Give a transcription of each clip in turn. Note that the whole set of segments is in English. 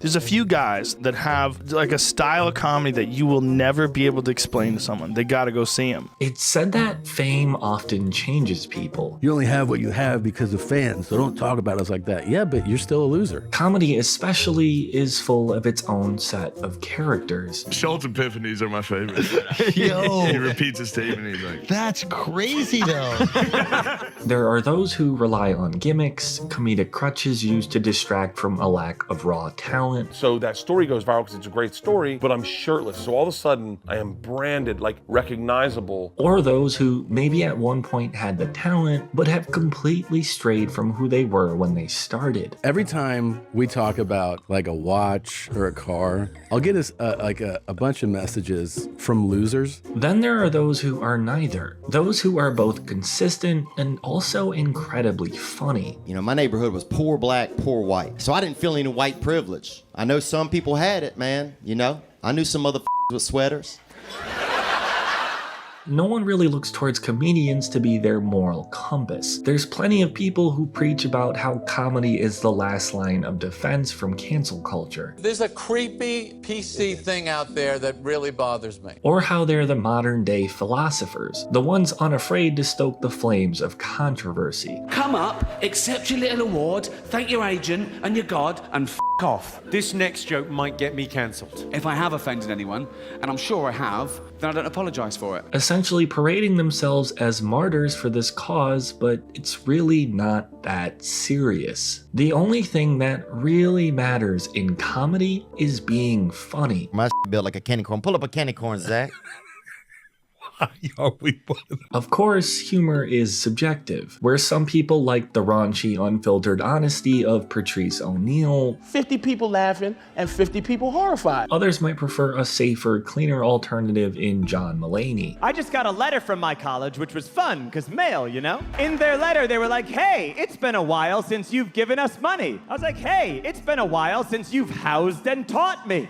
There's a few guys that have like a style of comedy that you will never be able to explain to someone. They got to go see him. It's said that fame often changes people. You only have what you have because of fans, so don't talk about us like that. Yeah, but you're still a loser. Comedy especially is full of its own set of characters. Schultz epiphanies are my favorite. Yo, He repeats his statement. He's like, that's crazy though. There are those who rely on gimmicks, comedic crutches used to distract from a lack of raw talent. So that story goes viral because it's a great story, but I'm shirtless. So all of a sudden, I am branded, like recognizable. Or those who maybe at one point had the talent, but have completely strayed from who they were when they started. Every time we talk about like a watch or a car, I'll get a bunch of messages from losers. Then there are those who are neither. Those who are both consistent and also incredibly funny. You know, my neighborhood was poor black, poor white. So I didn't feel any white privilege. I know some people had it, man. You know, I knew some motherfuckers with sweaters. No one really looks towards comedians to be their moral compass. There's plenty of people who preach about how comedy is the last line of defense from cancel culture. There's a creepy PC thing out there that really bothers me. Or how they're the modern day philosophers, the ones unafraid to stoke the flames of controversy. Come up, accept your little award, thank your agent and your God, and f*** off. This next joke might get me cancelled. If I have offended anyone, and I'm sure I have, then I don't apologise for it. Essentially parading themselves as martyrs for this cause, but it's really not that serious. The only thing that really matters in comedy is being funny. My built like a candy corn. Pull up a candy corn, Zach. Of course, humor is subjective, where some people like the raunchy, unfiltered honesty of Patrice O'Neal. 50 people laughing and 50 people horrified. Others might prefer a safer, cleaner alternative in John Mulaney. I just got a letter from my college, which was fun, because mail, you know? In their letter, they were like, hey, it's been a while since you've given us money. I was like, hey, it's been a while since you've housed and taught me.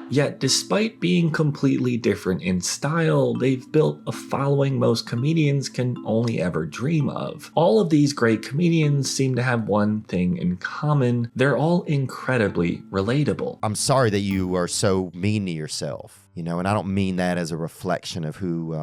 Yet, despite being completely different in style, they've built a following most comedians can only ever dream of. All of these great comedians seem to have one thing in common. They're all incredibly relatable. I'm sorry that you are so mean to yourself. You know, and I don't mean that as a reflection of who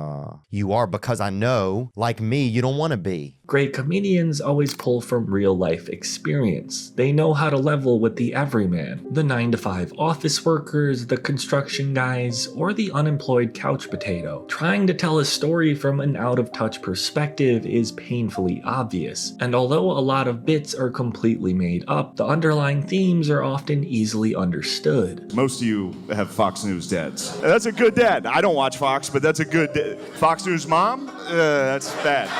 you are, because I know, like me, you don't want to be. Great comedians always pull from real life experience. They know how to level with the everyman, the 9-to-5 office workers, the construction guys, or the unemployed couch potato. Trying to tell a story from an out-of-touch perspective is painfully obvious, and although a lot of bits are completely made up, the underlying themes are often easily understood. most of you have Fox News dads. That's a good dad. I don't watch Fox, but that's a good dad. Fox News mom? That's bad.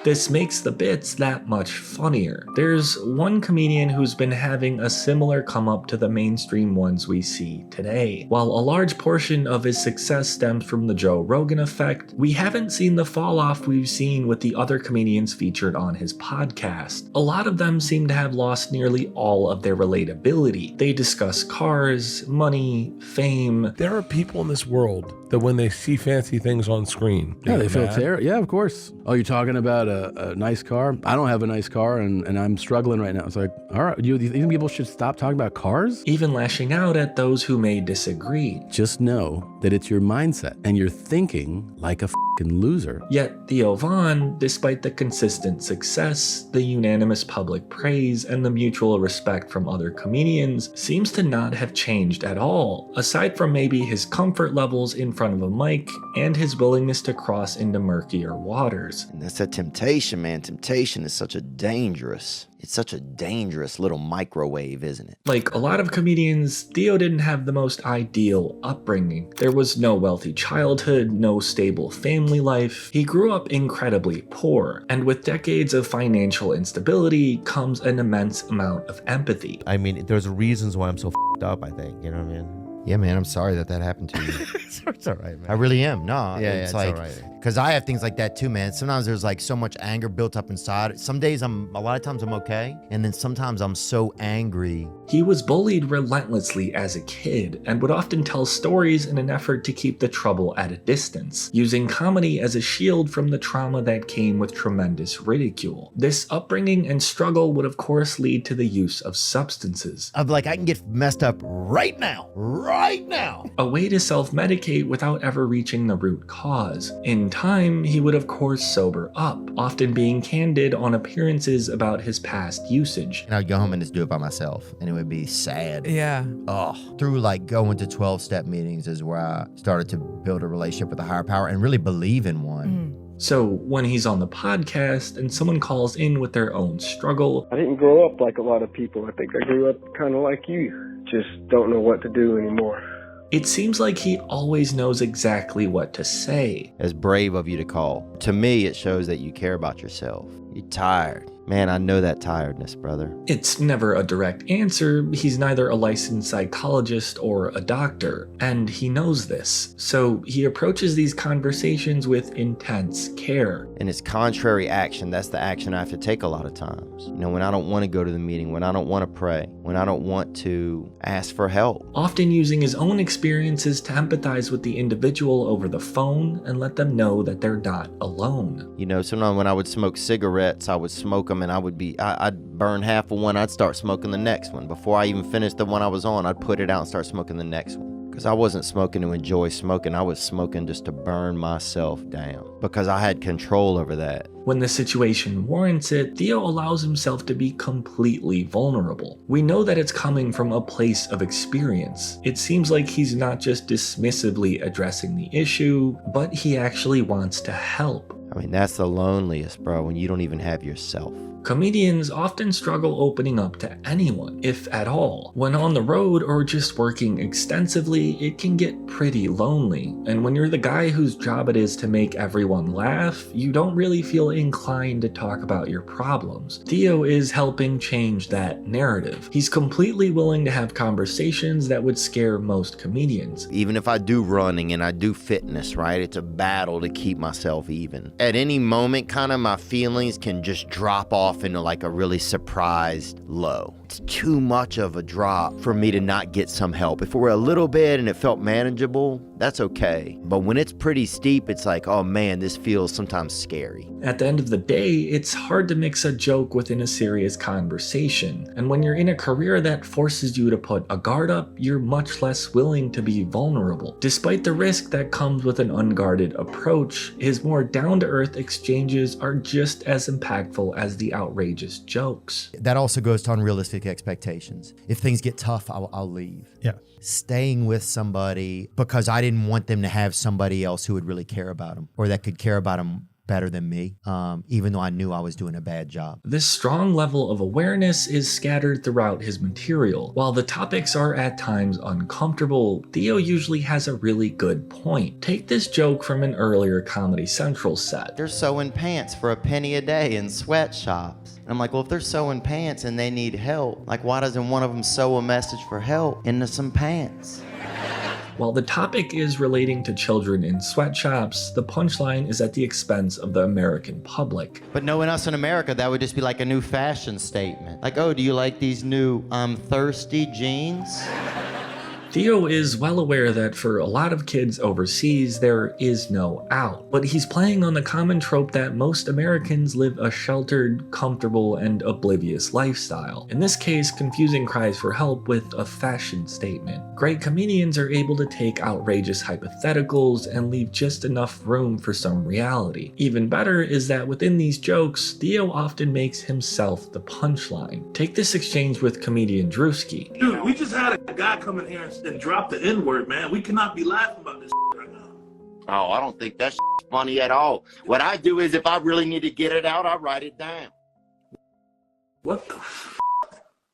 This makes the bits that much funnier. There's one comedian who's been having a similar come up to the mainstream ones we see today. While a large portion of his success stems from the Joe Rogan effect, we haven't seen the fall off we've seen with the other comedians featured on his podcast. A lot of them seem to have lost nearly all of their relatability. They discuss cars, money, fame. There are people in this world that when they see fancy things on screen, They feel terrible. Yeah, of course. Oh, you're talking about a nice car? I don't have a nice car and I'm struggling right now. It's like, all right, you think people should stop talking about cars? Even lashing out at those who may disagree. Just know that it's your mindset and you're thinking like a fucking loser. Yet Theo Von, despite the consistent success, the unanimous public praise, and the mutual respect from other comedians, seems to not have changed at all, aside from maybe his comfort levels in front of a mic and his willingness to cross into murkier waters. And that's a temptation, man. Temptation is such a dangerous little microwave, isn't it? Like a lot of comedians, Theo didn't have the most ideal upbringing. There was no wealthy childhood, no stable family life. He grew up incredibly poor, and with decades of financial instability comes an immense amount of empathy. I mean, there's reasons why I'm so f***ed up, I think, you know what I mean? Yeah, man, I'm sorry that happened to you. It's all right, man. I really am. No, Yeah, it's all like, right. Because I have things like that too, man. Sometimes there's like so much anger built up inside. Some days a lot of times I'm okay. And then sometimes I'm so angry. He was bullied relentlessly as a kid and would often tell stories in an effort to keep the trouble at a distance, using comedy as a shield from the trauma that came with tremendous ridicule. This upbringing and struggle would of course lead to the use of substances. I'm like, I can get messed up right now. A way to self-medicate without ever reaching the root cause. In time, he would of course sober up, often being candid on appearances about his past usage. And I'd go home and just do it by myself, and it would be sad. Yeah. Through like going to 12-step meetings is where I started to build a relationship with a higher power and really believe in one. So when he's on the podcast and someone calls in with their own struggle, I didn't grow up like a lot of people. I think I grew up kind of like you. Just don't know what to do anymore. it seems like he always knows exactly what to say. It's brave of you to call. To me, it shows that you care about yourself. You're tired. Man, I know that tiredness, brother. It's never a direct answer. He's neither a licensed psychologist or a doctor, and he knows this. So he approaches these conversations with intense care. And it's contrary action. That's the action I have to take a lot of times. You know, when I don't want to go to the meeting, when I don't want to pray, when I don't want to ask for help. Often using his own experiences to empathize with the individual over the phone and let them know that they're not alone. You know, sometimes when I would smoke cigarettes, I would smoke them and I'd burn half of one, I'd start smoking the next one. Before I even finished the one I was on, I'd put it out and start smoking the next one. Because I wasn't smoking to enjoy smoking, I was smoking just to burn myself down. Because I had control over that. When the situation warrants it, Theo allows himself to be completely vulnerable. We know that it's coming from a place of experience. It seems like he's not just dismissively addressing the issue, but he actually wants to help. I mean, that's the loneliest, bro, when you don't even have yourself. Comedians often struggle opening up to anyone, if at all. When on the road or just working extensively, it can get pretty lonely. And when you're the guy whose job it is to make everyone laugh, you don't really feel inclined to talk about your problems. Theo is helping change that narrative. He's completely willing to have conversations that would scare most comedians. Even if I do running and I do fitness, right, it's a battle to keep myself even. At any moment, kind of my feelings can just drop off into like a really surprised low. It's too much of a drop for me to not get some help. If it were a little bit and it felt manageable, that's okay. But when it's pretty steep, it's like, oh man, this feels sometimes scary. At the end of the day, it's hard to mix a joke within a serious conversation. And when you're in a career that forces you to put a guard up, you're much less willing to be vulnerable. Despite the risk that comes with an unguarded approach, his more down-to-earth exchanges are just as impactful as the outrageous jokes. That also goes to unrealistic expectations. If things get tough, I'll leave. Yeah. Staying with somebody because I didn't want them to have somebody else who would really care about them or that could care about them better than me, even though I knew I was doing a bad job. This strong level of awareness is scattered throughout his material. While the topics are at times uncomfortable, Theo usually has a really good point. Take this joke from an earlier Comedy Central set. They're sewing pants for a penny a day in sweatshops. And I'm like, well, if they're sewing pants and they need help, like why doesn't one of them sew a message for help into some pants? While the topic is relating to children in sweatshops, the punchline is at the expense of the American public. But knowing us in America, that would just be like a new fashion statement. Like, oh, do you like these new thirsty jeans? Theo is well aware that for a lot of kids overseas, there is no out. But he's playing on the common trope that most Americans live a sheltered, comfortable, and oblivious lifestyle. In this case, confusing cries for help with a fashion statement. Great comedians are able to take outrageous hypotheticals and leave just enough room for some reality. Even better is that within these jokes, Theo often makes himself the punchline. Take this exchange with comedian Drewski. Dude, we just had a guy come in here and drop the N-word, man. We cannot be laughing about this right now. Oh, I don't think that's funny at all. What I do is if I really need to get it out, I write it down. What the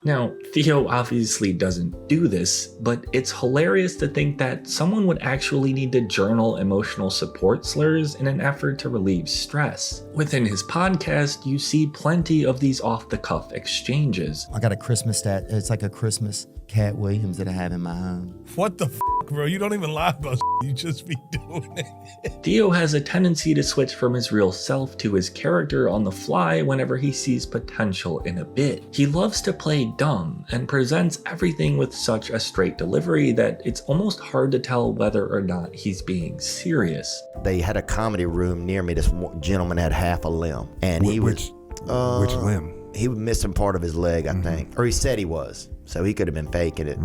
Now, Theo obviously doesn't do this, but it's hilarious to think that someone would actually need to journal emotional support slurs in an effort to relieve stress. Within his podcast, you see plenty of these off-the-cuff exchanges. I got a Christmas stat. It's like a Christmas Cat Williams that I have in my home. What the bro? You don't even lie about you just be doing it. Theo has a tendency to switch from his real self to his character on the fly whenever he sees potential in a bit. He loves to play dumb and presents everything with such a straight delivery that it's almost hard to tell whether or not he's being serious. They had a comedy room near me. This gentleman had half a limb, and which limb? He was missing part of his leg, I think, or he said he was. So he could have been faking it.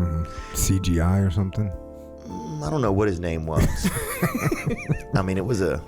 CGI or something? I don't know what his name was. I mean, it was a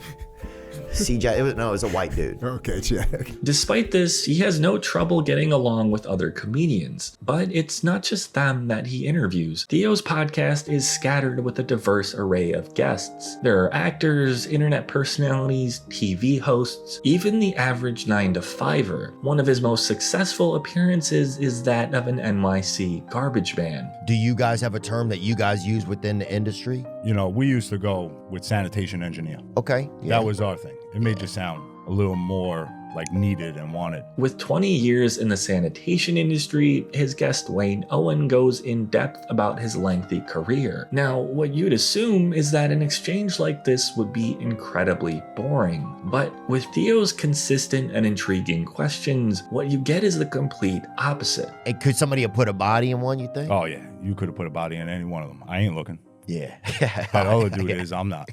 CGI. It was a white dude. Okay, check. Despite this, he has no trouble getting along with other comedians. But it's not just them that he interviews. Theo's podcast is scattered with a diverse array of guests. There are actors, internet personalities, TV hosts, even the average 9-to-5er. One of his most successful appearances is that of an NYC garbage man. Do you guys have a term that you guys use within the industry? You know, we used to go with sanitation engineer. Okay. Yeah. That was our thing. It made you sound a little more like needed and wanted. With 20 years in the sanitation industry, his guest Wayne Owen goes in depth about his lengthy career. Now, what you'd assume is that an exchange like this would be incredibly boring. But with Theo's consistent and intriguing questions, what you get is the complete opposite. Hey, could somebody have put a body in one, you think? Oh yeah, you could have put a body in any one of them. I ain't looking. Yeah. That other dude is, I'm not.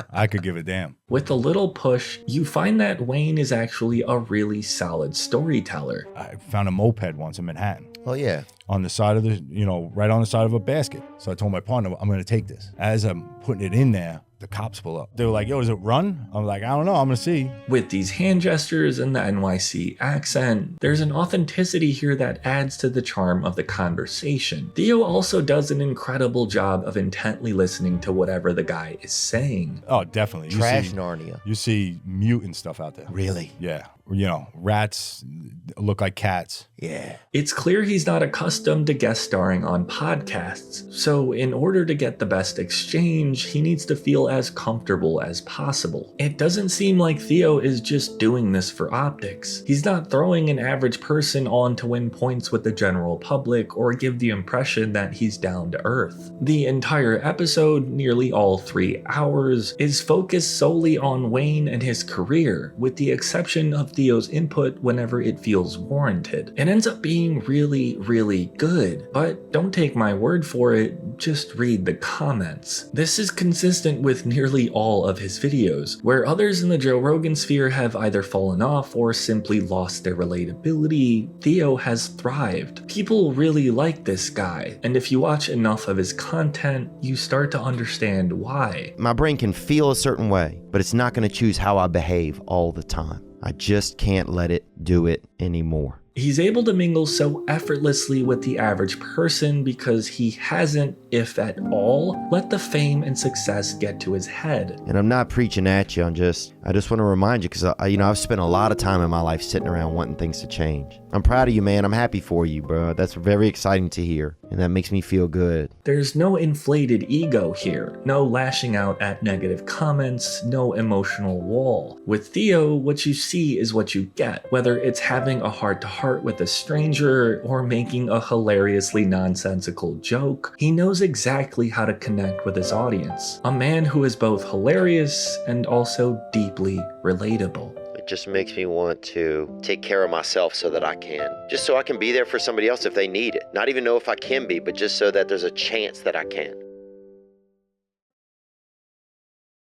I could give a damn. With a little push, you find that Wayne is actually a really solid storyteller. I found a moped once in Manhattan. Oh yeah. On the side of the, right on the side of a basket. So I told my partner, I'm going to take this. As I'm putting it in there, the cops pull up. They were like, yo, is it run? I'm like, I don't know. I'm going to see. With these hand gestures and the NYC accent, there's an authenticity here that adds to the charm of the conversation. Theo also does an incredible job of intently listening to whatever the guy is saying. Oh, definitely. Trash Narnia. You see mutant stuff out there. Really? Yeah. Rats look like cats. Yeah. It's clear he's not accustomed to guest starring on podcasts, so in order to get the best exchange, he needs to feel as comfortable as possible. It doesn't seem like Theo is just doing this for optics. He's not throwing an average person on to win points with the general public or give the impression that he's down to earth. The entire episode, nearly all 3 hours, is focused solely on Wayne and his career, with the exception of Theo's input whenever it feels warranted. It ends up being really, really good, but don't take my word for it, just read the comments. This is consistent with nearly all of his videos, where others in the Joe Rogan sphere have either fallen off or simply lost their relatability. Theo has thrived. People really like this guy, and if you watch enough of his content, you start to understand why. My brain can feel a certain way, but it's not going to choose how I behave all the time. I just can't let it do it anymore. He's able to mingle so effortlessly with the average person because he hasn't, if at all, let the fame and success get to his head. And I'm not preaching at you, I just want to remind you, because I've spent a lot of time in my life sitting around wanting things to change. I'm proud of you, man. I'm happy for you, bro. That's very exciting to hear, and that makes me feel good. There's no inflated ego here, no lashing out at negative comments, no emotional wall. With Theo, what you see is what you get, whether it's having a heart-to-heart with a stranger or making a hilariously nonsensical joke. He knows exactly how to connect with his audience. A man who is both hilarious and also deeply relatable. It just makes me want to take care of myself so that I can. Just so I can be there for somebody else if they need it. Not even know if I can be, but just so that there's a chance that I can.